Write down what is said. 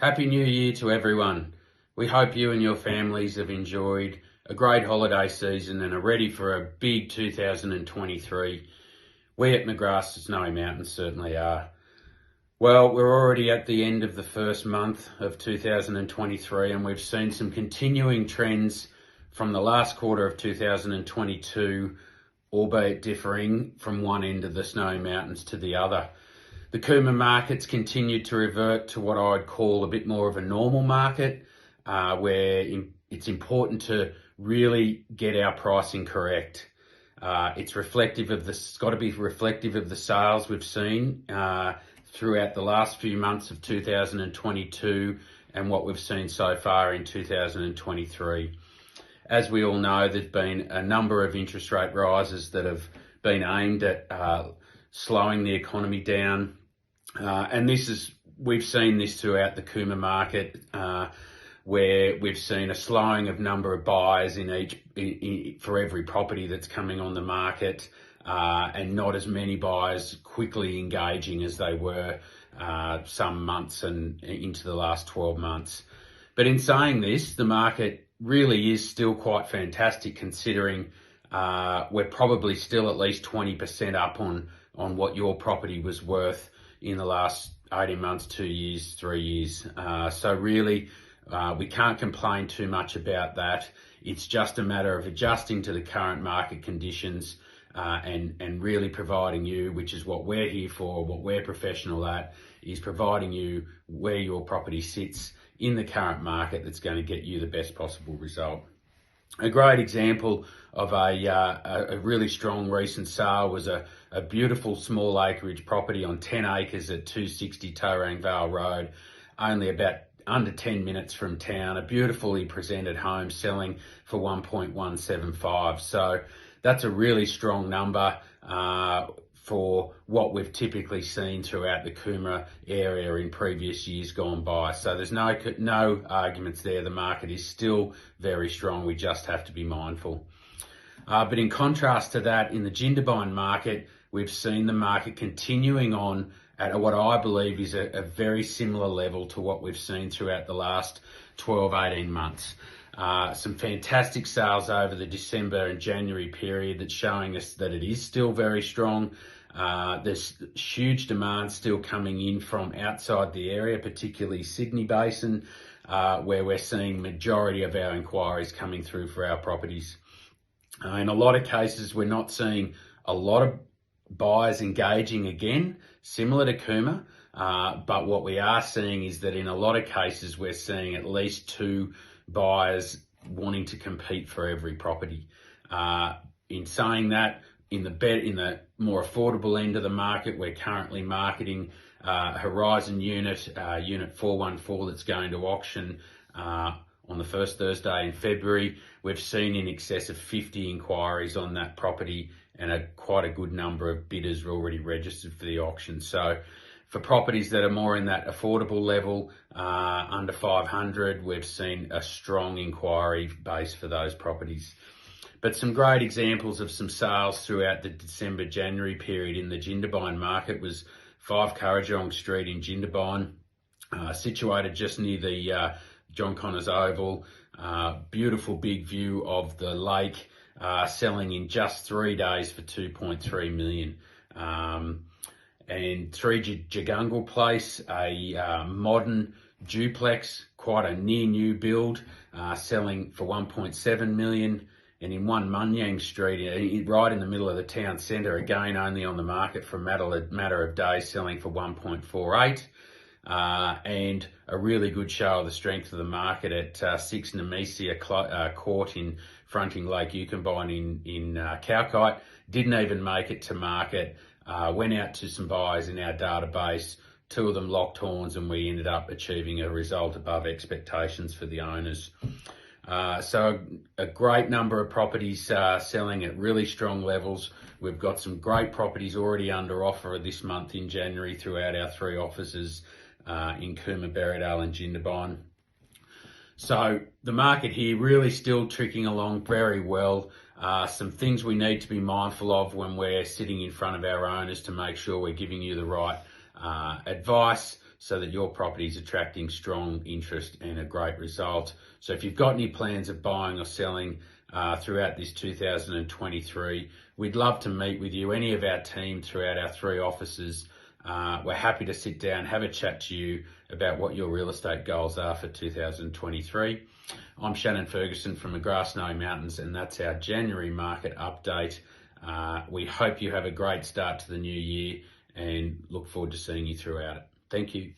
Happy New Year to everyone. We hope you and your families have enjoyed a great holiday season and are ready for a big 2023. We at McGrath Snowy Mountains certainly are. Well, we're already at the end of the first month of 2023 and we've seen some continuing trends from the last quarter of 2022, albeit differing from one end of the Snowy Mountains to the other. The Cooma markets continued to revert to what I would call a bit more of a normal market, where it's important to really get our pricing correct. It's got to be reflective of the sales we've seen throughout the last few months of 2022 and what we've seen so far in 2023. As we all know, there's been a number of interest rate rises that have been aimed at slowing the economy down. And we've seen this throughout the Cooma market, where we've seen a slowing of number of buyers for every property that's coming on the market, and not as many buyers quickly engaging as they were some months and into the last 12 months. But in saying this, the market really is still quite fantastic, considering we're probably still at least 20% up on what your property was worth in the last 18 months, 2 years, 3 years. So really, we can't complain too much about that. It's just a matter of adjusting to the current market conditions and really providing you, which is what we're here for, what we're professional at, is providing you where your property sits in the current market that's going to get you the best possible result. A great example of a really strong recent sale was a beautiful small acreage property on 10 acres at 260 Taurang Vale Road, only about under 10 minutes from town, a beautifully presented home selling for 1.175. So that's a really strong number for what we've typically seen throughout the Cooma area in previous years gone by. So there's no arguments there. The market is still very strong. We just have to be mindful. But in contrast to that, in the Jindabyne market, we've seen the market continuing on at what I believe is a very similar level to what we've seen throughout the last 12, 18 months. Some fantastic sales over the December and January period that's showing us that it is still very strong. There's huge demand still coming in from outside the area, particularly Sydney Basin, where we're seeing majority of our inquiries coming through for our properties. In a lot of cases, we're not seeing a lot of buyers engaging again, similar to Cooma, but what we are seeing is that in a lot of cases, we're seeing at least 2 buyers wanting to compete for every property. In saying that, in the more affordable end of the market, we're currently marketing Horizon unit 414 that's going to auction on the first Thursday in February. We've seen in excess of 50 inquiries on that property and quite a good number of bidders are already registered for the auction. So for properties that are more in that affordable level, under 500, we've seen a strong inquiry base for those properties. But some great examples of some sales throughout the December-January period in the Jindabyne market was 5 Currajong Street in Jindabyne, situated just near the John Connors Oval. Beautiful big view of the lake, selling in just 3 days for 2.3 million. And 3 Jagungal Place, a modern duplex, quite a near new build, selling for 1.7 million. And in 1 Munyang Street, right in the middle of the town centre, again only on the market for a matter of days, selling for 1.48. And a really good show of the strength of the market at 6 Nemesia Court fronting Lake Yukonbine in Cowkite. Didn't even make it to market. Went out to some buyers in our database. 2 of them locked horns and we ended up achieving a result above expectations for the owners. So a great number of properties selling at really strong levels. We've got some great properties already under offer this month in January throughout our 3 offices in Cooma, Berriedale and Jindabyne. So the market here really still tricking along very well. Some things we need to be mindful of when we're sitting in front of our owners to make sure we're giving you the right advice. so that your property is attracting strong interest and a great result. So if you've got any plans of buying or selling throughout this 2023, we'd love to meet with you, any of our team throughout our 3 offices. We're happy to sit down, have a chat to you about what your real estate goals are for 2023. I'm Shannon Fergusson from McGrath Snowy Mountains, and that's our January market update. We hope you have a great start to the new year and look forward to seeing you throughout it. Thank you.